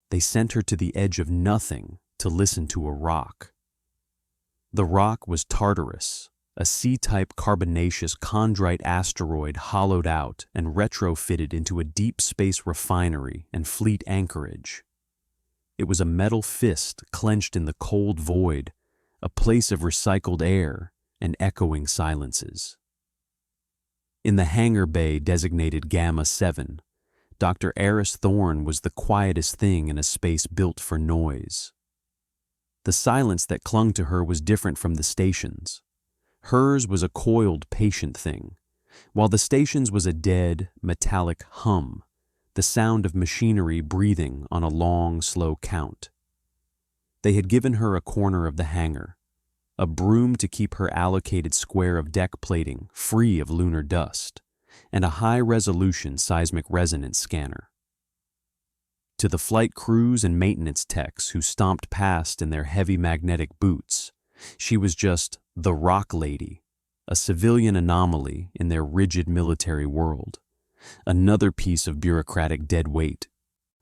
They sent her to the edge of nothing to listen to a rock. The rock was Tartarus, a C-type carbonaceous chondrite asteroid hollowed out and retrofitted into a deep space refinery and fleet anchorage. It was a metal fist clenched in the cold void, a place of recycled air and echoing silences. In the hangar bay designated Gamma 7, Dr. Eris Thorne was the quietest thing in a space built for noise. The silence that clung to her was different from the station's. Hers was a coiled, patient thing, while the station's was a dead, metallic hum, the sound of machinery breathing on a long, slow count. They had given her a corner of the hangar, a broom to keep her allocated square of deck plating free of lunar dust, and a high-resolution seismic resonance scanner. To the flight crews and maintenance techs who stomped past in their heavy magnetic boots, she was just the Rock Lady, a civilian anomaly in their rigid military world, another piece of bureaucratic dead weight.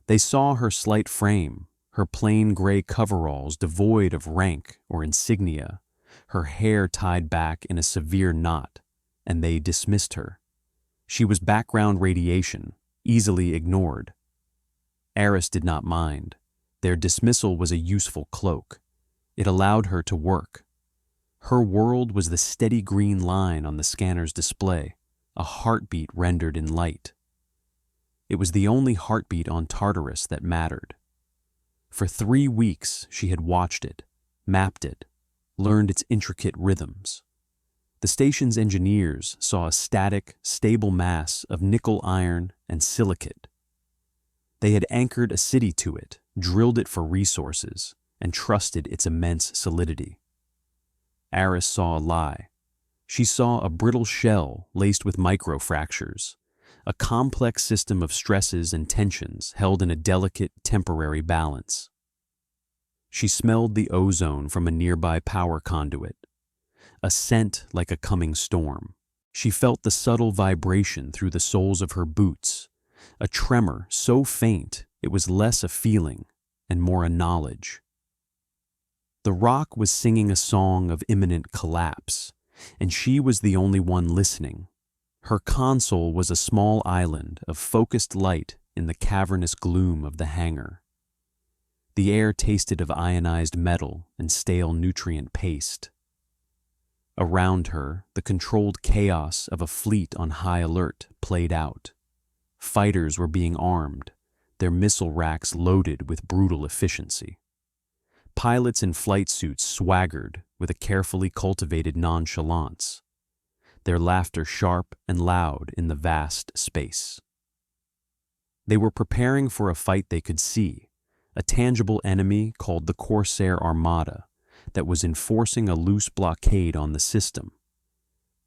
They saw her slight frame, her plain gray coveralls devoid of rank or insignia, her hair tied back in a severe knot, and they dismissed her. She was background radiation, easily ignored. Eris did not mind. Their dismissal was a useful cloak. It allowed her to work. Her world was the steady green line on the scanner's display, a heartbeat rendered in light. It was the only heartbeat on Tartarus that mattered. For 3 weeks she had watched it, mapped it, learned its intricate rhythms. The station's engineers saw a static, stable mass of nickel iron and silicate. They had anchored a city to it, drilled it for resources, and trusted its immense solidity. Eris saw a lie. She saw a brittle shell laced with microfractures, a complex system of stresses and tensions held in a delicate, temporary balance. She smelled the ozone from a nearby power conduit, a scent like a coming storm. She felt the subtle vibration through the soles of her boots, a tremor so faint it was less a feeling and more a knowledge. The rock was singing a song of imminent collapse, and she was the only one listening. Her console was a small island of focused light in the cavernous gloom of the hangar. The air tasted of ionized metal and stale nutrient paste. Around her, the controlled chaos of a fleet on high alert played out. Fighters were being armed, their missile racks loaded with brutal efficiency. Pilots in flight suits swaggered with a carefully cultivated nonchalance, their laughter sharp and loud in the vast space. They were preparing for a fight they could see, a tangible enemy called the Corsair Armada that was enforcing a loose blockade on the system.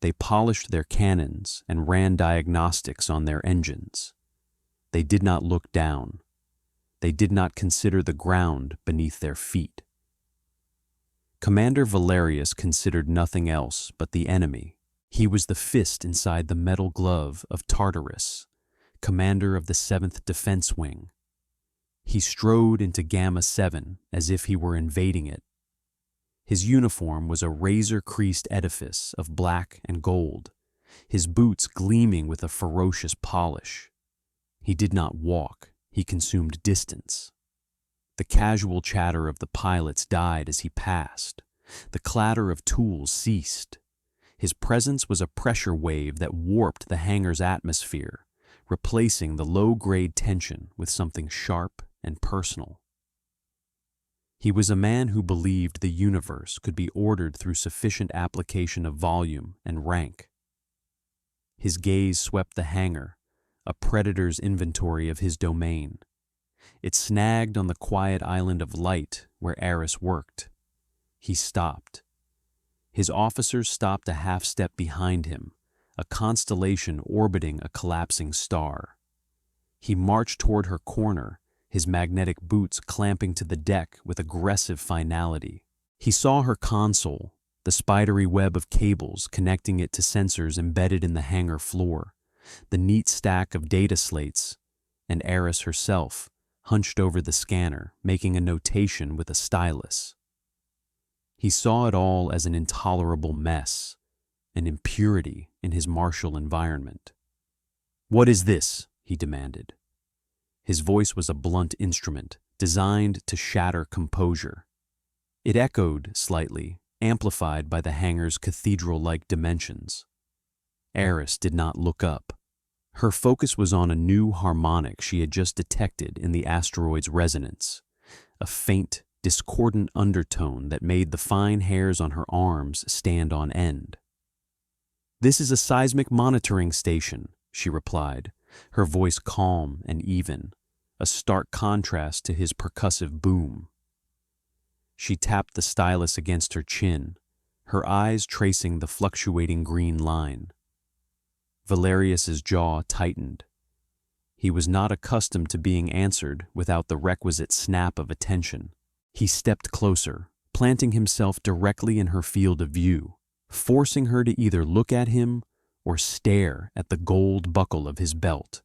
They polished their cannons and ran diagnostics on their engines. They did not look down. They did not consider the ground beneath their feet. Commander Valerius considered nothing else but the enemy. He was the fist inside the metal glove of Tartarus, commander of the 7th Defense Wing. He strode into Gamma 7 as if he were invading it. His uniform was a razor-creased edifice of black and gold, his boots gleaming with a ferocious polish. He did not walk, he consumed distance. The casual chatter of the pilots died as he passed. The clatter of tools ceased. His presence was a pressure wave that warped the hangar's atmosphere, replacing the low-grade tension with something sharp and personal. He was a man who believed the universe could be ordered through sufficient application of volume and rank. His gaze swept the hangar, a predator's inventory of his domain. It snagged on the quiet island of light where Eris worked. He stopped. His officers stopped a half-step behind him, a constellation orbiting a collapsing star. He marched toward her corner, his magnetic boots clamping to the deck with aggressive finality. He saw her console, the spidery web of cables connecting it to sensors embedded in the hangar floor, the neat stack of data slates, and Eris herself, hunched over the scanner, making a notation with a stylus. He saw it all as an intolerable mess, an impurity in his martial environment. "What is this?" he demanded. His voice was a blunt instrument, designed to shatter composure. It echoed slightly, amplified by the hangar's cathedral-like dimensions. Eris did not look up. Her focus was on a new harmonic she had just detected in the asteroid's resonance, a faint, discordant undertone that made the fine hairs on her arms stand on end. "This is a seismic monitoring station," she replied, her voice calm and even, a stark contrast to his percussive boom. She tapped the stylus against her chin, her eyes tracing the fluctuating green line. Valerius's jaw tightened. He was not accustomed to being answered without the requisite snap of attention. He stepped closer, planting himself directly in her field of view, forcing her to either look at him or stare at the gold buckle of his belt.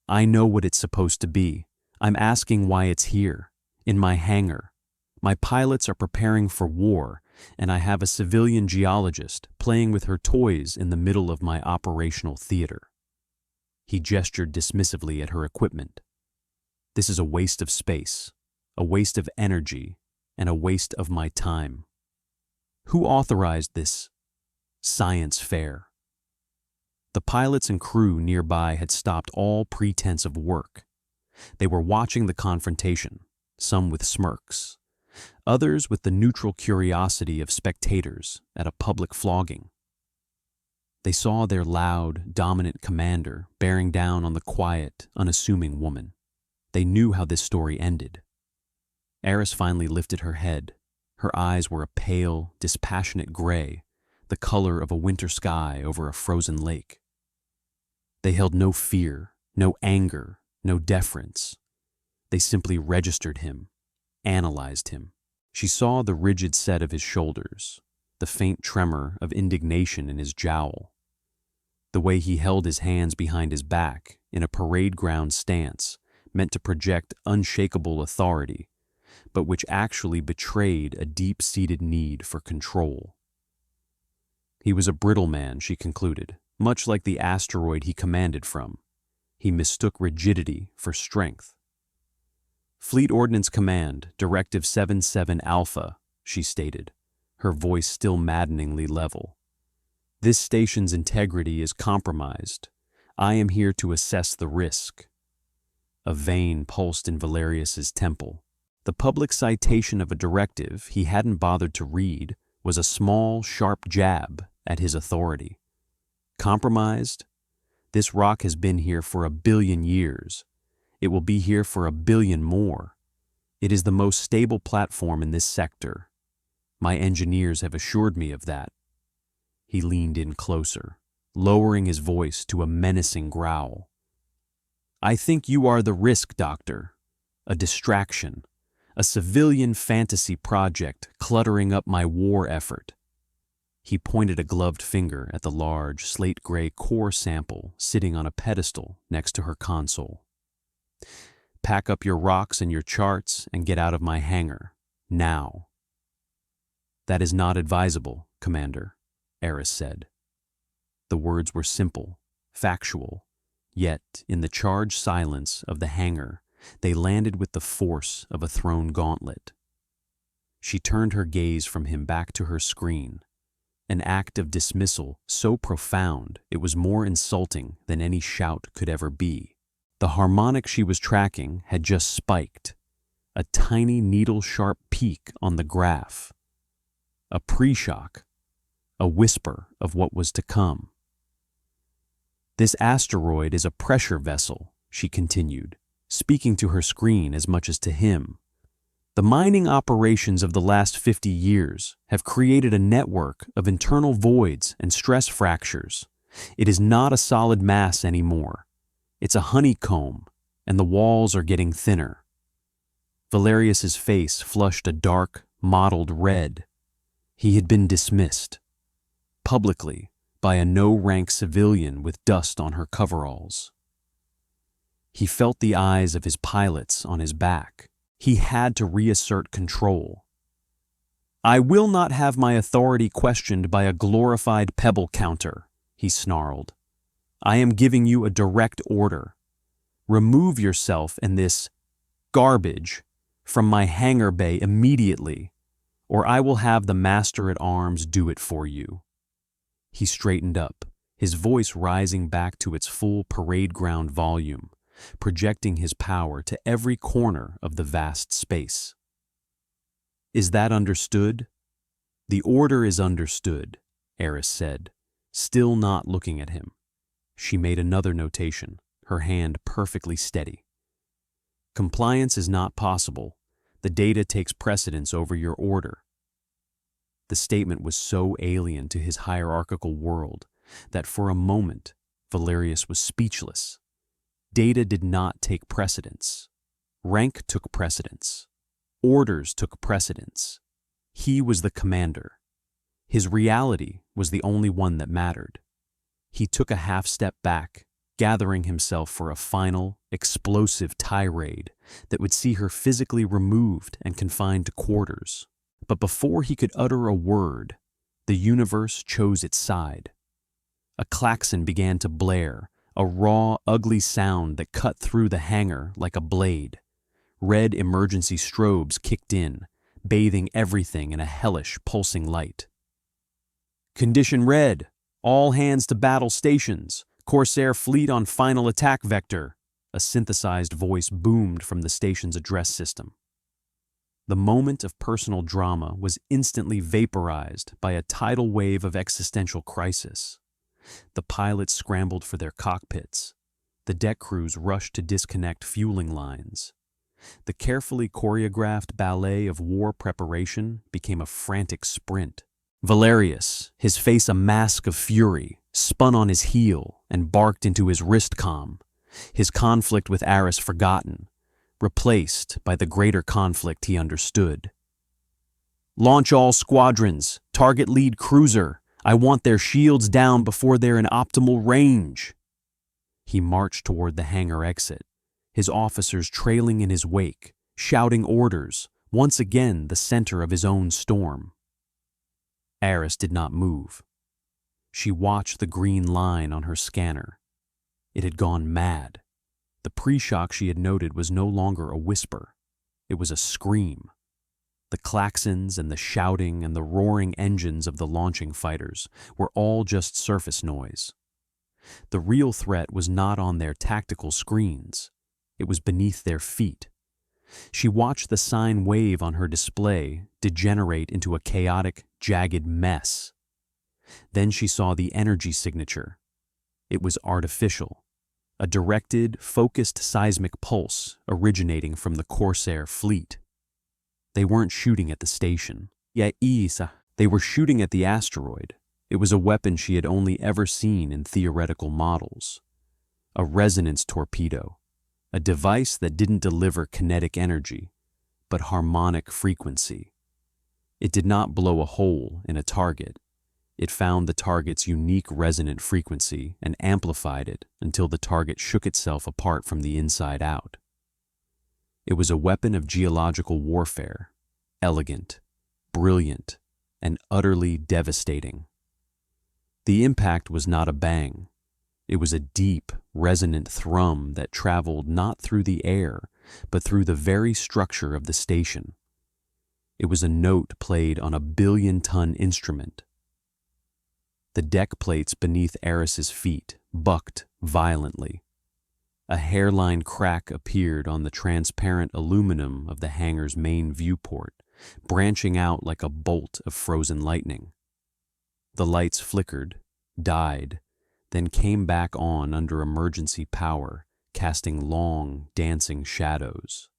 "I know what it's supposed to be. I'm asking why it's here, in my hangar. My pilots are preparing for war, and I have a civilian geologist playing with her toys in the middle of my operational theater." He gestured dismissively at her equipment. "This is a waste of space, a waste of energy, and a waste of my time. Who authorized this science fair?" The pilots and crew nearby had stopped all pretense of work. They were watching the confrontation, some with smirks, others with the neutral curiosity of spectators at a public flogging. They saw their loud, dominant commander bearing down on the quiet, unassuming woman. They knew how this story ended. Eris finally lifted her head. Her eyes were a pale, dispassionate gray, the color of a winter sky over a frozen lake. They held no fear, no anger, no deference. They simply registered him, analyzed him. She saw the rigid set of his shoulders, the faint tremor of indignation in his jowl, the way he held his hands behind his back in a parade ground stance meant to project unshakable authority, but which actually betrayed a deep-seated need for control. He was a brittle man, she concluded, much like the asteroid he commanded from. He mistook rigidity for strength. "Fleet Ordnance Command, Directive 77 Alpha," she stated, her voice still maddeningly level. "This station's integrity is compromised. I am here to assess the risk." A vein pulsed in Valerius's temple. The public citation of a directive he hadn't bothered to read was a small, sharp jab at his authority. Compromised? This rock has been here for 1 billion years. It will be here for 1 billion more. It is the most stable platform in this sector. My engineers have assured me of that. He leaned in closer, lowering his voice to a menacing growl. "I think you are the risk, Doctor. A distraction. A civilian fantasy project cluttering up my war effort." He pointed a gloved finger at the large, slate-gray core sample sitting on a pedestal next to her console. "Pack up your rocks and your charts and get out of my hangar. Now." "That is not advisable, Commander," Eris said. The words were simple, factual, yet in the charged silence of the hangar, they landed with the force of a thrown gauntlet. She turned her gaze from him back to her screen, an act of dismissal so profound it was more insulting than any shout could ever be. The harmonic she was tracking had just spiked, a tiny needle-sharp peak on the graph. A pre-shock, a whisper of what was to come. "This asteroid is a pressure vessel," she continued, speaking to her screen as much as to him. "The mining operations of the last 50 years have created a network of internal voids and stress fractures. It is not a solid mass anymore. It's a honeycomb, and the walls are getting thinner." Valerius's face flushed a dark, mottled red. He had been dismissed, publicly, by a no-rank civilian with dust on her coveralls. He felt the eyes of his pilots on his back. He had to reassert control. "I will not have my authority questioned by a glorified pebble counter," he snarled. "I am giving you a direct order. Remove yourself and this garbage from my hangar bay immediately, or I will have the master-at-arms do it for you." He straightened up, his voice rising back to its full parade ground volume, projecting his power to every corner of the vast space. "Is that understood?" "The order is understood," Eris said, still not looking at him. She made another notation, her hand perfectly steady. "Compliance is not possible. The data takes precedence over your order." The statement was so alien to his hierarchical world that for a moment Valerius was speechless. Data did not take precedence. Rank took precedence. Orders took precedence. He was the commander. His reality was the only one that mattered. He took a half step back, gathering himself for a final, explosive tirade that would see her physically removed and confined to quarters. But before he could utter a word, the universe chose its side. A klaxon began to blare, a raw, ugly sound that cut through the hangar like a blade. Red emergency strobes kicked in, bathing everything in a hellish, pulsing light. "Condition red. All hands to battle stations. Corsair fleet on final attack vector," a synthesized voice boomed from the station's address system. The moment of personal drama was instantly vaporized by a tidal wave of existential crisis. The pilots scrambled for their cockpits. The deck crews rushed to disconnect fueling lines. The carefully choreographed ballet of war preparation became a frantic sprint. Valerius, his face a mask of fury, spun on his heel and barked into his wrist comm, his conflict with Aris forgotten, replaced by the greater conflict he understood. "Launch all squadrons, target lead cruiser. I want their shields down before they're in optimal range." He marched toward the hangar exit, his officers trailing in his wake, shouting orders, once again the center of his own storm. Aris did not move. She watched the green line on her scanner. It had gone mad. The pre-shock she had noted was no longer a whisper. It was a scream. The klaxons and the shouting and the roaring engines of the launching fighters were all just surface noise. The real threat was not on their tactical screens. It was beneath their feet. She watched the sine wave on her display degenerate into a chaotic, jagged mess. Then she saw the energy signature. It was artificial. A directed, focused seismic pulse originating from the Corsair fleet. They weren't shooting at the station. They were shooting at the asteroid. It was a weapon she had only ever seen in theoretical models. A resonance torpedo. A device that didn't deliver kinetic energy, but harmonic frequency. It did not blow a hole in a target. It found the target's unique resonant frequency and amplified it until the target shook itself apart from the inside out. It was a weapon of geological warfare, elegant, brilliant, and utterly devastating. The impact was not a bang. It was a deep, resonant thrum that traveled not through the air, but through the very structure of the station. It was a note played on a billion-ton instrument. The deck plates beneath Aris's feet bucked violently. A hairline crack appeared on the transparent aluminum of the hangar's main viewport, branching out like a bolt of frozen lightning. The lights flickered, died, then came back on under emergency power, casting long, dancing shadows.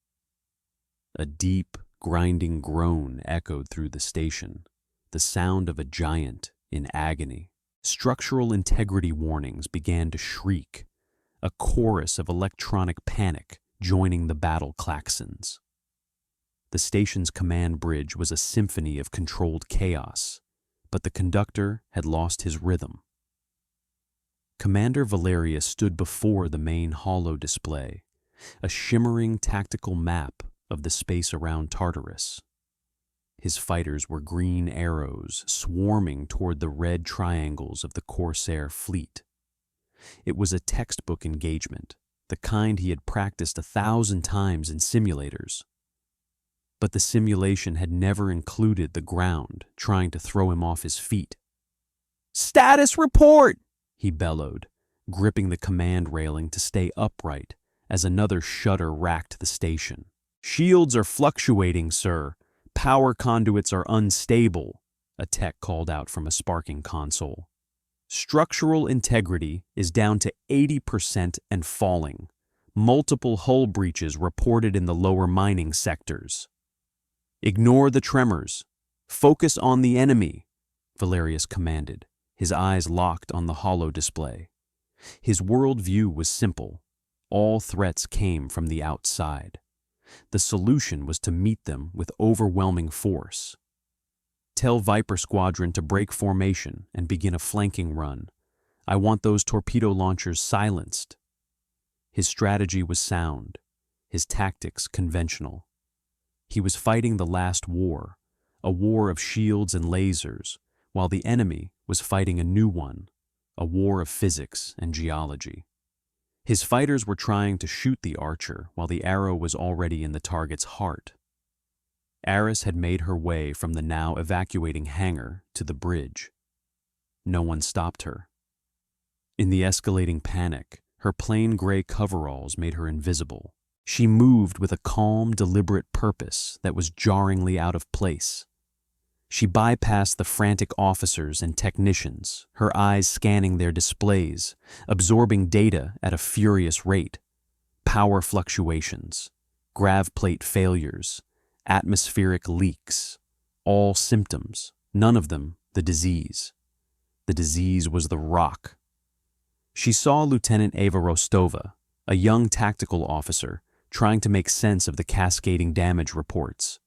A deep, grinding groan echoed through the station, the sound of a giant in agony. Structural integrity warnings began to shriek, a chorus of electronic panic joining the battle klaxons. The station's command bridge was a symphony of controlled chaos, but the conductor had lost his rhythm. Commander Valerius stood before the main holo display, a shimmering tactical map of the space around Tartarus. His fighters were green arrows swarming toward the red triangles of the Corsair fleet. It was a textbook engagement, the kind he had practiced 1,000 times in simulators. But the simulation had never included the ground trying to throw him off his feet. "Status report!" he bellowed, gripping the command railing to stay upright as another shudder racked the station. "Shields are fluctuating, sir. Power conduits are unstable," a tech called out from a sparking console. "Structural integrity is down to 80% and falling. Multiple hull breaches reported in the lower mining sectors." "Ignore the tremors. Focus on the enemy," Valerius commanded, his eyes locked on the holo display. His worldview was simple. All threats came from the outside. The solution was to meet them with overwhelming force. "Tell Viper Squadron to break formation and begin a flanking run. I want those torpedo launchers silenced." His strategy was sound, his tactics conventional. He was fighting the last war, a war of shields and lasers, while the enemy was fighting a new one, a war of physics and geology. His fighters were trying to shoot the archer while the arrow was already in the target's heart. Aris had made her way from the now evacuating hangar to the bridge. No one stopped her. In the escalating panic, her plain gray coveralls made her invisible. She moved with a calm, deliberate purpose that was jarringly out of place. She bypassed the frantic officers and technicians, her eyes scanning their displays, absorbing data at a furious rate. Power fluctuations, grav plate failures, atmospheric leaks, all symptoms, none of them the disease. The disease was the rock. She saw Lieutenant Eva Rostova, a young tactical officer, trying to make sense of the cascading damage reports.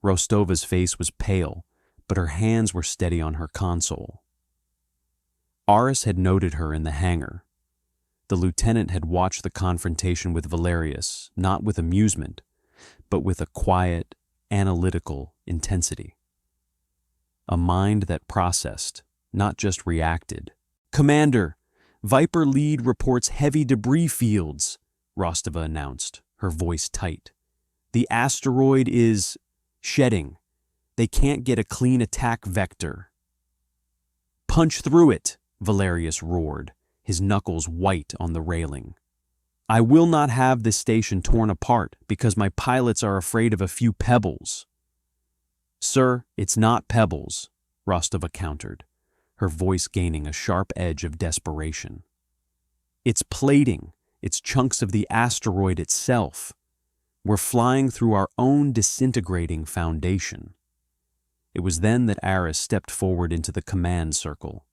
Rostova's face was pale, but her hands were steady on her console. Aris had noted her in the hangar. The lieutenant had watched the confrontation with Valerius, not with amusement, but with a quiet, analytical intensity. A mind that processed, not just reacted. "Commander, Viper lead reports heavy debris fields," Rostova announced, her voice tight. "The asteroid is shedding. They can't get a clean attack vector." "Punch through it," Valerius roared, his knuckles white on the railing. "I will not have this station torn apart because my pilots are afraid of a few pebbles." "Sir, it's not pebbles," Rostova countered, her voice gaining a sharp edge of desperation. "It's plating. It's chunks of the asteroid itself. We're flying through our own disintegrating foundation." It was then that Aris stepped forward into the command circle.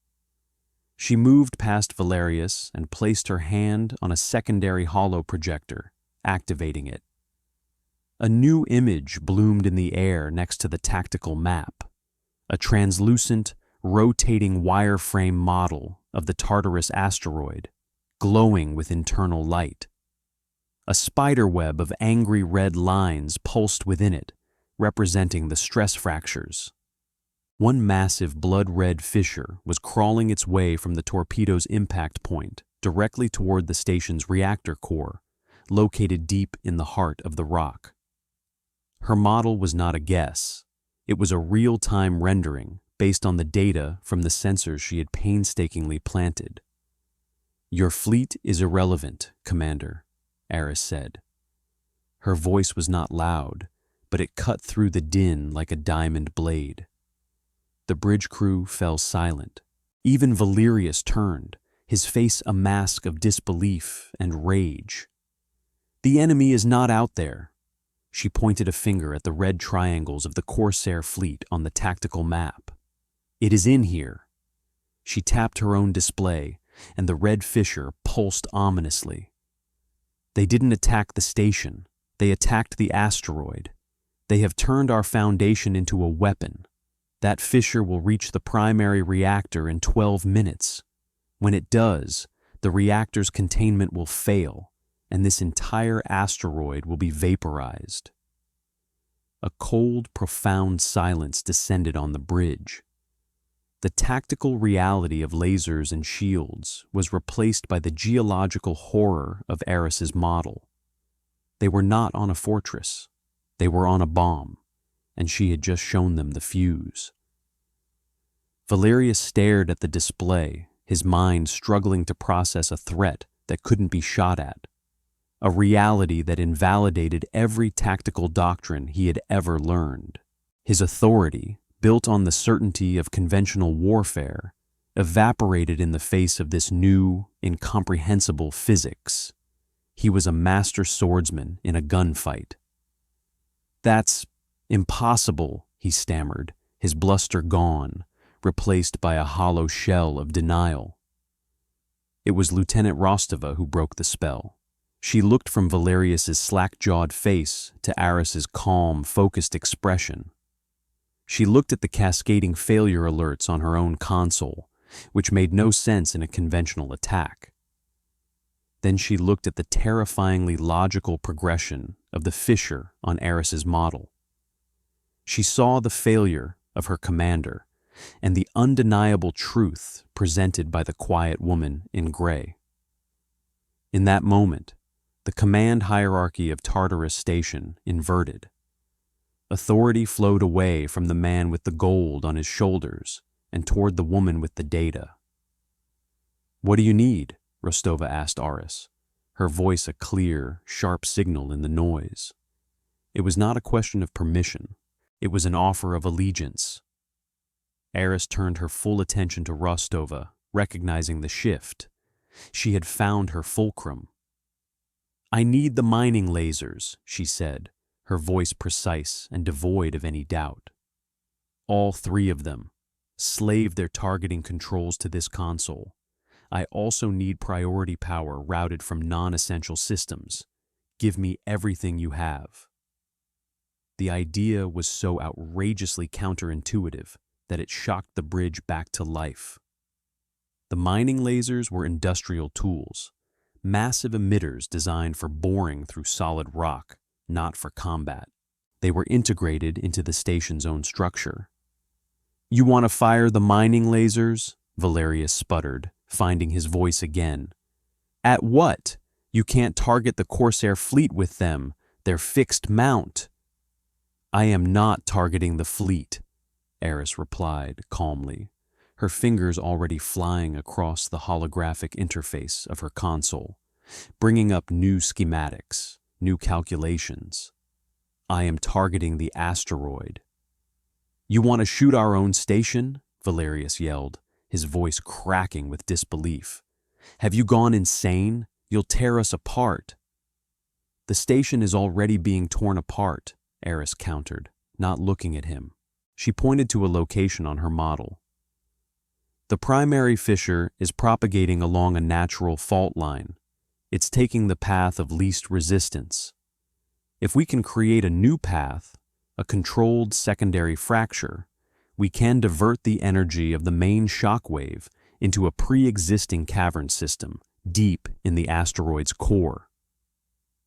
She moved past Valerius and placed her hand on a secondary holo projector, activating it. A new image bloomed in the air next to the tactical map, a translucent, rotating wireframe model of the Tartarus asteroid, glowing with internal light. A spiderweb of angry red lines pulsed within it, representing the stress fractures. One massive blood-red fissure was crawling its way from the torpedo's impact point directly toward the station's reactor core, located deep in the heart of the rock. Her model was not a guess. It was a real-time rendering based on the data from the sensors she had painstakingly planted. "Your fleet is irrelevant, Commander," Aris said. Her voice was not loud, but it cut through the din like a diamond blade. The bridge crew fell silent. Even Valerius turned, his face a mask of disbelief and rage. "The enemy is not out there." She pointed a finger at the red triangles of the Corsair fleet on the tactical map. "It is in here." She tapped her own display, and the red fissure pulsed ominously. "They didn't attack the station. They attacked the asteroid. They have turned our foundation into a weapon. That fissure will reach the primary reactor in 12 minutes. When it does, the reactor's containment will fail, and this entire asteroid will be vaporized. A cold, profound silence descended on the bridge. The tactical reality of lasers and shields was replaced by the geological horror of Eris's model. They were not on a fortress. They were on a bomb, and she had just shown them the fuse. Valerius stared at the display, his mind struggling to process a threat that couldn't be shot at, a reality that invalidated every tactical doctrine he had ever learned. His authority, built on the certainty of conventional warfare, evaporated in the face of this new, incomprehensible physics. He was a master swordsman in a gunfight. "That's impossible," he stammered, his bluster gone, replaced by a hollow shell of denial. It was Lieutenant Rostova who broke the spell. She looked from Valerius's slack-jawed face to Aris's calm, focused expression. She looked at the cascading failure alerts on her own console, which made no sense in a conventional attack. Then she looked at the terrifyingly logical progression of the fissure on Aris's model. She saw the failure of her commander and the undeniable truth presented by the quiet woman in gray. In that moment, the command hierarchy of Tartarus Station inverted. Authority flowed away from the man with the gold on his shoulders and toward the woman with the data. "What do you need?" Rostova asked Aris, her voice a clear, sharp signal in the noise. It was not a question of permission. It was an offer of allegiance. Aris turned her full attention to Rostova, recognizing the shift. She had found her fulcrum. "I need the mining lasers," she said, her voice precise and devoid of any doubt. "All three of them. Slave their targeting controls to this console. I also need priority power routed from non-essential systems. Give me everything you have." The idea was so outrageously counterintuitive that it shocked the bridge back to life. The mining lasers were industrial tools, massive emitters designed for boring through solid rock, not for combat. They were integrated into the station's own structure. "You want to fire the mining lasers?" Valerius sputtered, finding his voice again. "At what? You can't target the Corsair fleet with them. They're fixed mount." "I am not targeting the fleet," Aris replied calmly, her fingers already flying across the holographic interface of her console, bringing up new schematics, new calculations. "I am targeting the asteroid." "You want to shoot our own station?" Valerius yelled, his voice cracking with disbelief. "Have you gone insane? You'll tear us apart." "The station is already being torn apart," Aris countered, not looking at him. She pointed to a location on her model. "The primary fissure is propagating along a natural fault line. It's taking the path of least resistance. If we can create a new path, a controlled secondary fracture, we can divert the energy of the main shockwave into a pre-existing cavern system deep in the asteroid's core."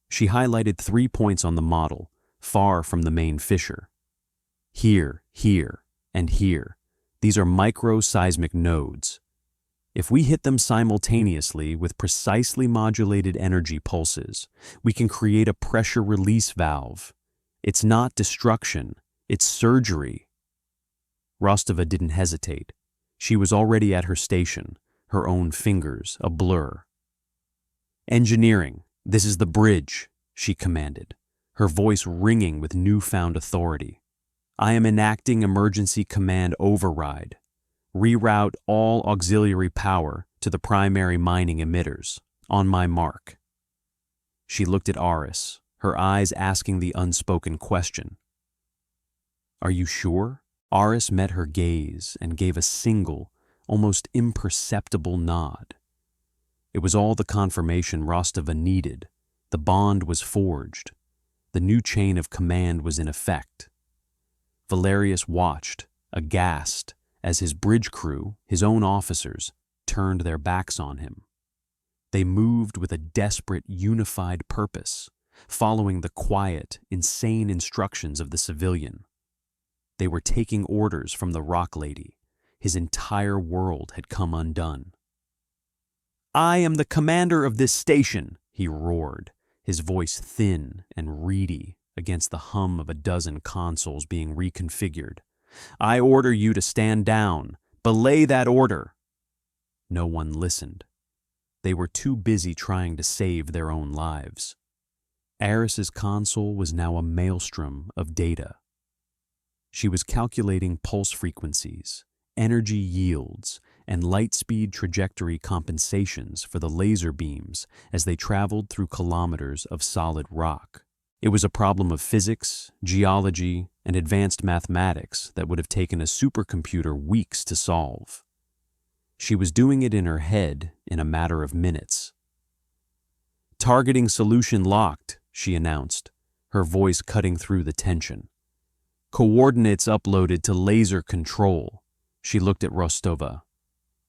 She highlighted 3 points on the model, far from the main fissure. "Here, here, and here. These are micro-seismic nodes. If we hit them simultaneously with precisely modulated energy pulses, we can create a pressure release valve. It's not destruction, it's surgery." Rostova didn't hesitate. She was already at her station, her own fingers a blur. "Engineering, this is the bridge," she commanded, her voice ringing with newfound authority. "I am enacting emergency command override. Reroute all auxiliary power to the primary mining emitters. On my mark." She looked at Aris, her eyes asking the unspoken question. "Are you sure?" Aris met her gaze and gave a single, almost imperceptible nod. It was all the confirmation Rostova needed. The bond was forged. The new chain of command was in effect. Valerius watched, aghast, as his bridge crew, his own officers, turned their backs on him. They moved with a desperate, unified purpose, following the quiet, insane instructions of the civilian. They were taking orders from the Rock Lady. His entire world had come undone. "I am the commander of this station," he roared, his voice thin and reedy against the hum of a dozen consoles being reconfigured. "I order you to stand down. Belay that order." No one listened. They were too busy trying to save their own lives. Eris's console was now a maelstrom of data. She was calculating pulse frequencies, energy yields, and light speed trajectory compensations for the laser beams as they traveled through kilometers of solid rock. It was a problem of physics, geology, and advanced mathematics that would have taken a supercomputer weeks to solve. She was doing it in her head in a matter of minutes. "Targeting solution locked," she announced, her voice cutting through the tension. "Coordinates uploaded to laser control." She looked at Rostova.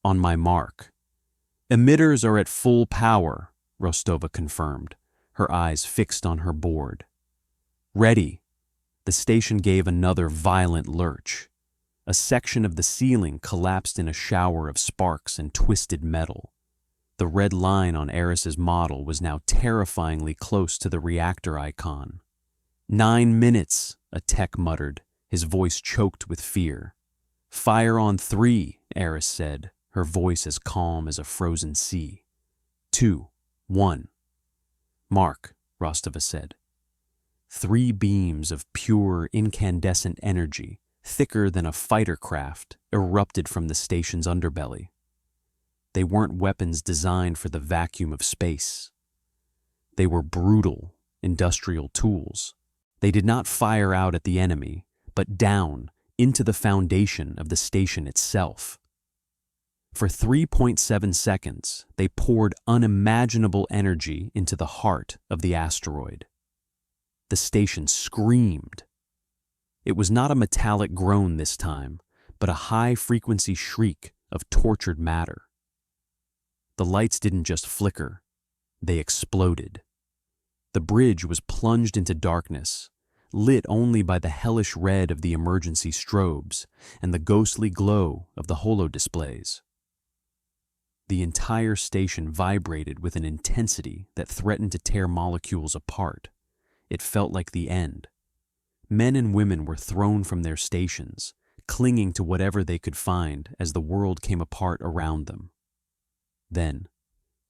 "On my mark." "Emitters are at full power," Rostova confirmed, her eyes fixed on her board. "Ready." The station gave another violent lurch. A section of the ceiling collapsed in a shower of sparks and twisted metal. The red line on Eris's model was now terrifyingly close to the reactor icon. 9 minutes, a tech muttered, his voice choked with fear. "Fire on 3, Eris said, her voice as calm as a frozen sea. 2, 1. "Mark," Rostova said. 3 beams of pure, incandescent energy, thicker than a fighter craft, erupted from the station's underbelly. They weren't weapons designed for the vacuum of space. They were brutal, industrial tools. They did not fire out at the enemy, but down into the foundation of the station itself. For 3.7 seconds, they poured unimaginable energy into the heart of the asteroid. The station screamed. It was not a metallic groan this time, but a high-frequency shriek of tortured matter. The lights didn't just flicker, they exploded. The bridge was plunged into darkness, lit only by the hellish red of the emergency strobes and the ghostly glow of the holodisplays. The entire station vibrated with an intensity that threatened to tear molecules apart. It felt like the end. Men and women were thrown from their stations, clinging to whatever they could find as the world came apart around them. Then,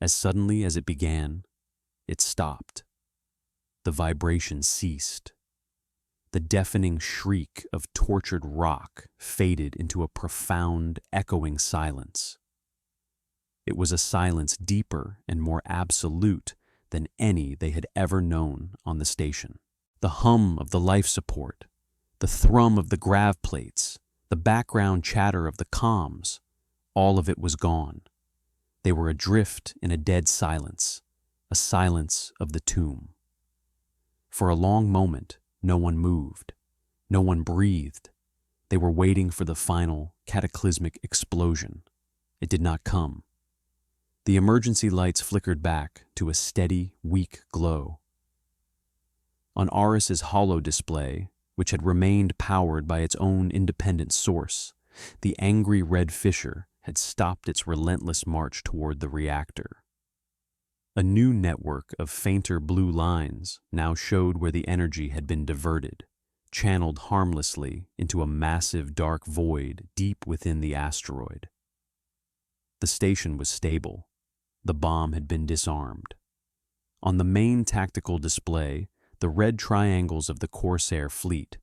as suddenly as it began, it stopped. The vibration ceased. The deafening shriek of tortured rock faded into a profound, echoing silence. It was a silence deeper and more absolute than any they had ever known on the station. The hum of the life support, the thrum of the grav plates, the background chatter of the comms, all of it was gone. They were adrift in a dead silence, a silence of the tomb. For a long moment, no one moved, no one breathed. They were waiting for the final, cataclysmic explosion. It did not come. The emergency lights flickered back to a steady, weak glow. On Aris's holodisplay, which had remained powered by its own independent source, the angry red fissure had stopped its relentless march toward the reactor. A new network of fainter blue lines now showed where the energy had been diverted, channeled harmlessly into a massive dark void deep within the asteroid. The station was stable. The bomb had been disarmed. On the main tactical display, the red triangles of the Corsair fleet,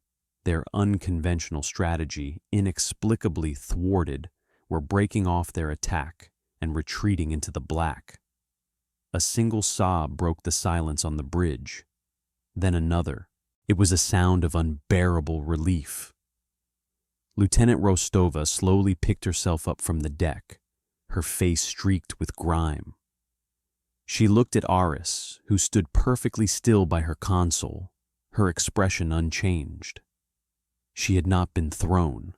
their unconventional strategy inexplicably thwarted, were breaking off their attack and retreating into the black. A single sob broke the silence on the bridge, then another. It was a sound of unbearable relief. Lieutenant Rostova slowly picked herself up from the deck, her face streaked with grime. She looked at Aris, who stood perfectly still by her console, her expression unchanged. She had not been thrown.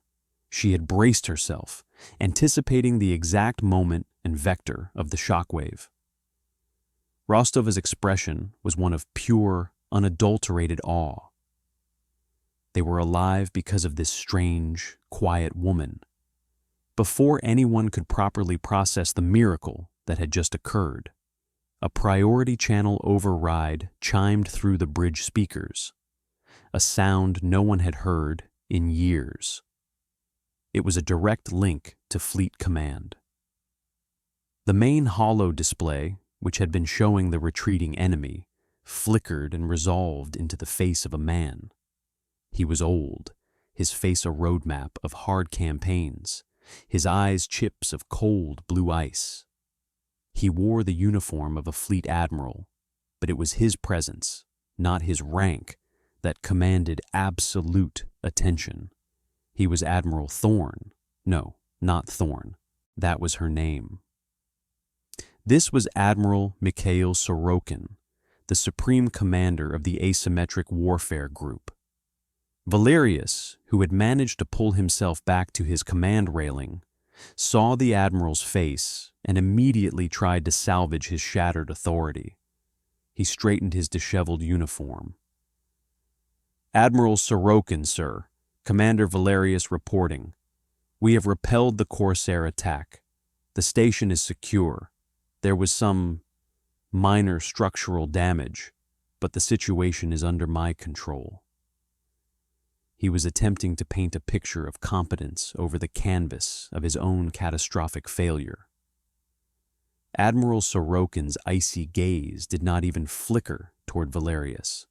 She had braced herself, anticipating the exact moment and vector of the shockwave. Rostova's expression was one of pure, unadulterated awe. They were alive because of this strange, quiet woman. Before anyone could properly process the miracle that had just occurred, a priority channel override chimed through the bridge speakers, a sound no one had heard in years. It was a direct link to Fleet Command. The main holo display, which had been showing the retreating enemy, flickered and resolved into the face of a man. He was old, his face a roadmap of hard campaigns, his eyes chips of cold blue ice. He wore the uniform of a fleet admiral, but it was his presence, not his rank, that commanded absolute attention. He was Admiral Thorne. No, not Thorne. That was her name. This was Admiral Mikhail Sorokin, the supreme commander of the asymmetric warfare group. Valerius, who had managed to pull himself back to his command railing, saw the admiral's face and immediately tried to salvage his shattered authority. He straightened his disheveled uniform. "Admiral Sorokin, sir. Commander Valerius reporting. We have repelled the Corsair attack. The station is secure. There was some minor structural damage, but the situation is under my control." He was attempting to paint a picture of competence over the canvas of his own catastrophic failure. Admiral Sorokin's icy gaze did not even flicker toward Valerius.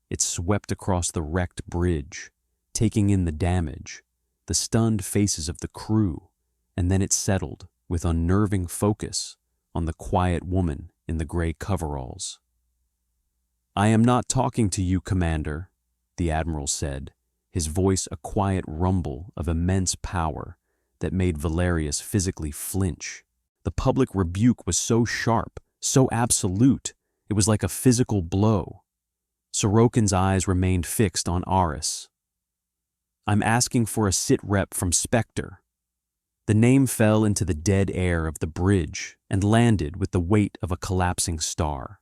It swept across the wrecked bridge, taking in the damage, the stunned faces of the crew, and then it settled with unnerving focus on the quiet woman in the gray coveralls. "I am not talking to you, Commander," the Admiral said, his voice a quiet rumble of immense power that made Valerius physically flinch. The public rebuke was so sharp, so absolute, it was like a physical blow. Sorokin's eyes remained fixed on Aris. "I'm asking for a sit rep from Spectre." The name fell into the dead air of the bridge and landed with the weight of a collapsing star.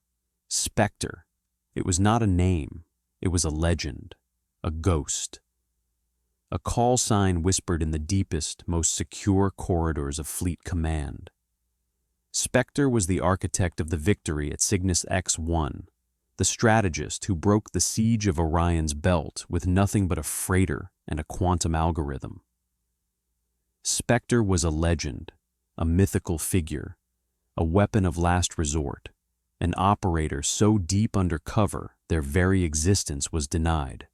Spectre. It was not a name. It was a legend. A ghost. A call sign whispered in the deepest, most secure corridors of Fleet Command. Spectre was the architect of the victory at Cygnus X-1, the strategist who broke the siege of Orion's belt with nothing but a freighter and a quantum algorithm. Spectre was a legend, a mythical figure, a weapon of last resort, an operator so deep under cover their very existence was denied.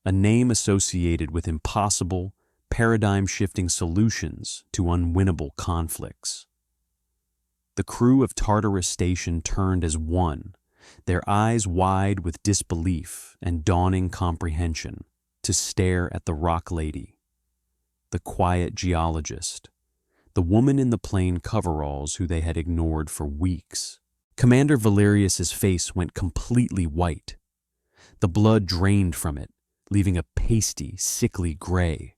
A name associated with impossible, paradigm-shifting solutions to unwinnable conflicts. The crew of Tartarus Station turned as one, their eyes wide with disbelief and dawning comprehension, to stare at the Rock Lady, the quiet geologist, the woman in the plain coveralls who they had ignored for weeks. Commander Valerius's face went completely white. The blood drained from it, leaving a pasty, sickly gray.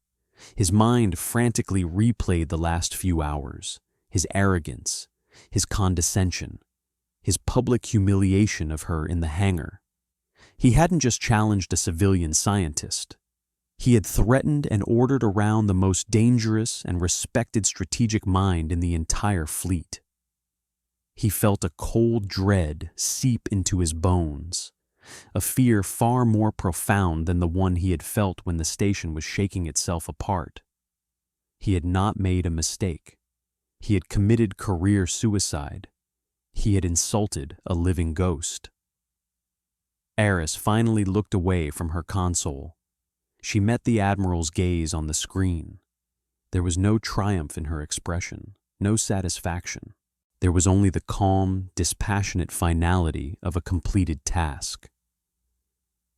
His mind frantically replayed the last few hours, his arrogance, his condescension, his public humiliation of her in the hangar. He hadn't just challenged a civilian scientist. He had threatened and ordered around the most dangerous and respected strategic mind in the entire fleet. He felt a cold dread seep into his bones, a fear far more profound than the one he had felt when the station was shaking itself apart. He had not made a mistake. He had committed career suicide. He had insulted a living ghost. Aris finally looked away from her console. She met the Admiral's gaze on the screen. There was no triumph in her expression, no satisfaction. There was only the calm, dispassionate finality of a completed task.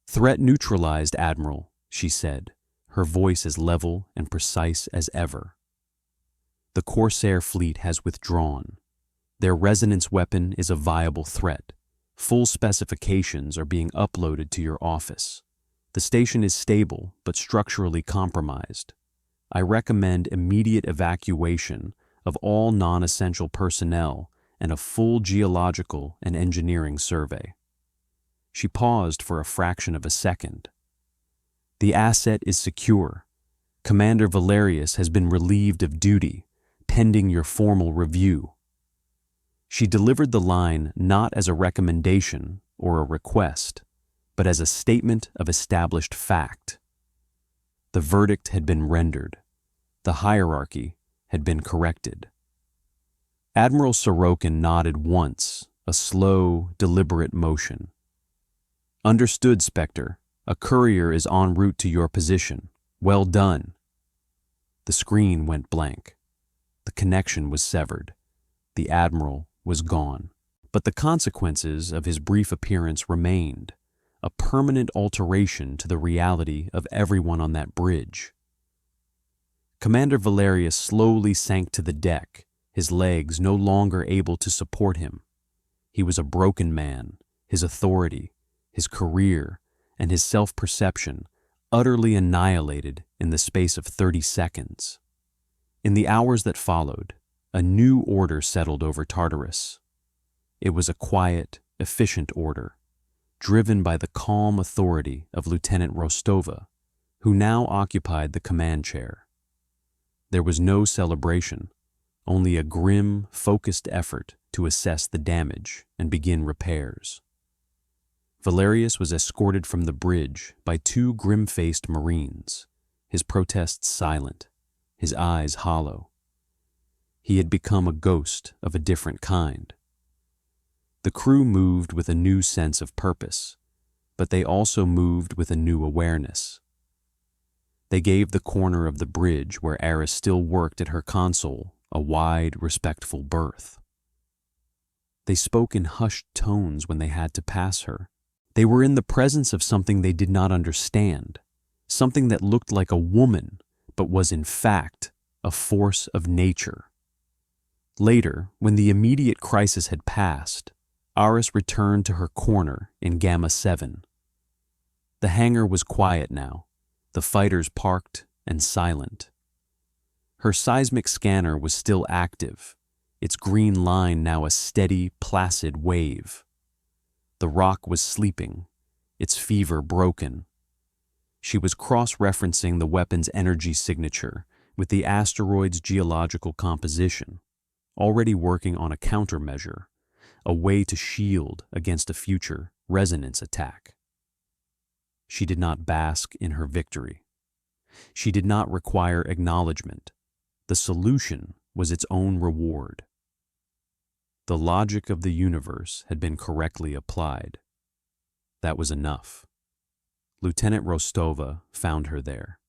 "Threat neutralized, Admiral," she said, her voice as level and precise as ever. "The Corsair fleet has withdrawn. Their resonance weapon is a viable threat. Full specifications are being uploaded to your office. The station is stable but structurally compromised. I recommend immediate evacuation of all non-essential personnel and a full geological and engineering survey. She paused for a fraction of a second. "The asset is secure. Commander Valerius has been relieved of duty, pending your formal review." She delivered the line not as a recommendation or a request, but as a statement of established fact. The verdict had been rendered. The hierarchy had been corrected. Admiral Sorokin nodded once, a slow, deliberate motion. "Understood, Spectre. A courier is en route to your position. Well done." The screen went blank. The connection was severed. The Admiral was gone. But the consequences of his brief appearance remained, a permanent alteration to the reality of everyone on that bridge. Commander Valerius slowly sank to the deck, his legs no longer able to support him. He was a broken man, his authority, his career, and his self-perception utterly annihilated in the space of 30 seconds. In the hours that followed, a new order settled over Tartarus. It was a quiet, efficient order, driven by the calm authority of Lieutenant Rostova, who now occupied the command chair. There was no celebration, only a grim, focused effort to assess the damage and begin repairs. Valerius was escorted from the bridge by 2 grim-faced Marines, his protests silent, his eyes hollow. He had become a ghost of a different kind. The crew moved with a new sense of purpose, but they also moved with a new awareness. They gave the corner of the bridge where Eris still worked at her console a wide, respectful berth. They spoke in hushed tones when they had to pass her. They were in the presence of something they did not understand, something that looked like a woman, but was in fact a force of nature. Later, when the immediate crisis had passed, Aris returned to her corner in Gamma 7. The hangar was quiet now, the fighters parked and silent. Her seismic scanner was still active, its green line now a steady, placid wave. The rock was sleeping, its fever broken. She was cross-referencing the weapon's energy signature with the asteroid's geological composition, already working on a countermeasure, a way to shield against a future resonance attack. She did not bask in her victory. She did not require acknowledgement. The solution was its own reward. The logic of the universe had been correctly applied. That was enough. Lieutenant Rostova found her there.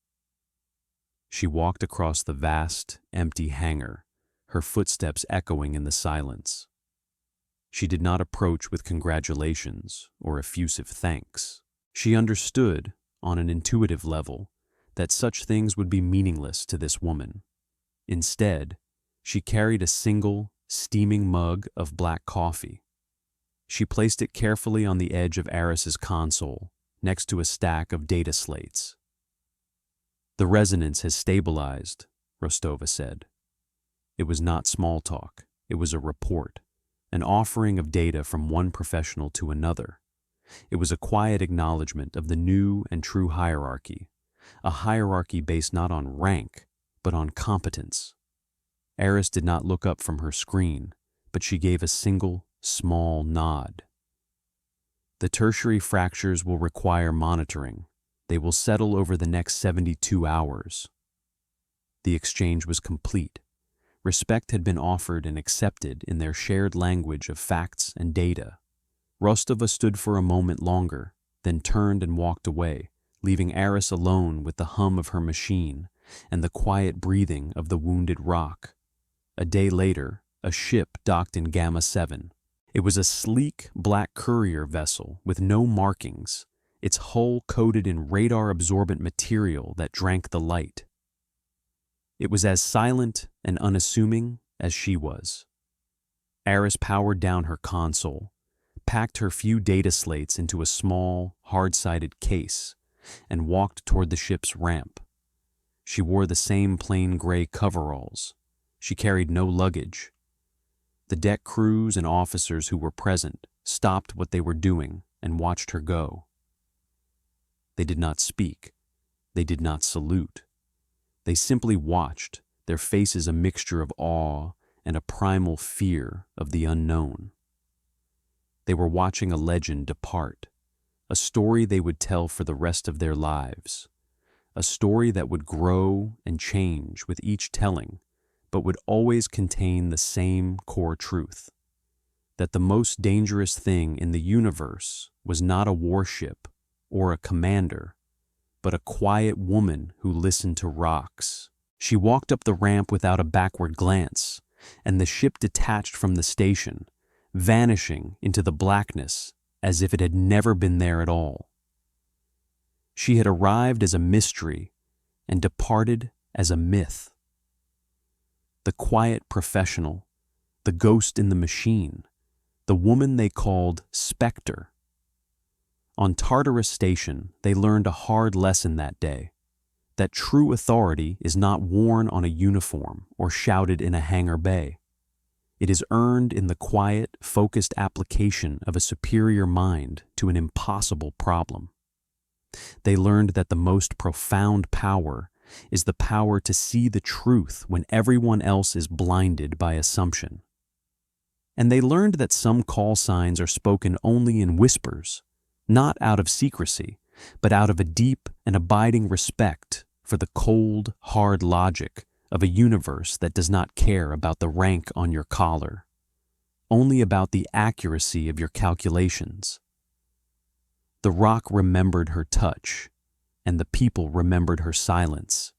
She walked across the vast, empty hangar, her footsteps echoing in the silence. She did not approach with congratulations or effusive thanks. She understood, on an intuitive level, that such things would be meaningless to this woman. Instead, she carried a single, steaming mug of black coffee. She placed it carefully on the edge of Aris's console, next to a stack of data slates. "The resonance has stabilized," Rostova said. It was not small talk. It was a report, an offering of data from one professional to another. It was a quiet acknowledgement of the new and true hierarchy, a hierarchy based not on rank, but on competence. Eris did not look up from her screen, but she gave a single, small nod. "The tertiary fractures will require monitoring. They will settle over the next 72 hours. The exchange was complete. Respect had been offered and accepted in their shared language of facts and data. Rostova stood for a moment longer, then turned and walked away, leaving Eris alone with the hum of her machine and the quiet breathing of the wounded rock. A day later, a ship docked in Gamma 7. It was a sleek, black courier vessel with no markings, its hull coated in radar-absorbent material that drank the light. It was as silent and unassuming as she was. Eris powered down her console, packed her few data slates into a small, hard-sided case, and walked toward the ship's ramp. She wore the same plain gray coveralls, She carried no luggage. The deck crews and officers who were present stopped what they were doing and watched her go. They did not speak. They did not salute. They simply watched, their faces a mixture of awe and a primal fear of the unknown. They were watching a legend depart, a story they would tell for the rest of their lives, a story that would grow and change with each telling, but would always contain the same core truth, that the most dangerous thing in the universe was not a warship or a commander, but a quiet woman who listened to rocks. She walked up the ramp without a backward glance, and the ship detached from the station, vanishing into the blackness as if it had never been there at all. She had arrived as a mystery and departed as a myth. The quiet professional, the ghost in the machine, the woman they called Spectre. On Tartarus Station, they learned a hard lesson that day, that true authority is not worn on a uniform or shouted in a hangar bay. It is earned in the quiet, focused application of a superior mind to an impossible problem. They learned that the most profound power is the power to see the truth when everyone else is blinded by assumption. And they learned that some call signs are spoken only in whispers, not out of secrecy, but out of a deep and abiding respect for the cold, hard logic of a universe that does not care about the rank on your collar, only about the accuracy of your calculations. The rock remembered her touch, and the people remembered her silence.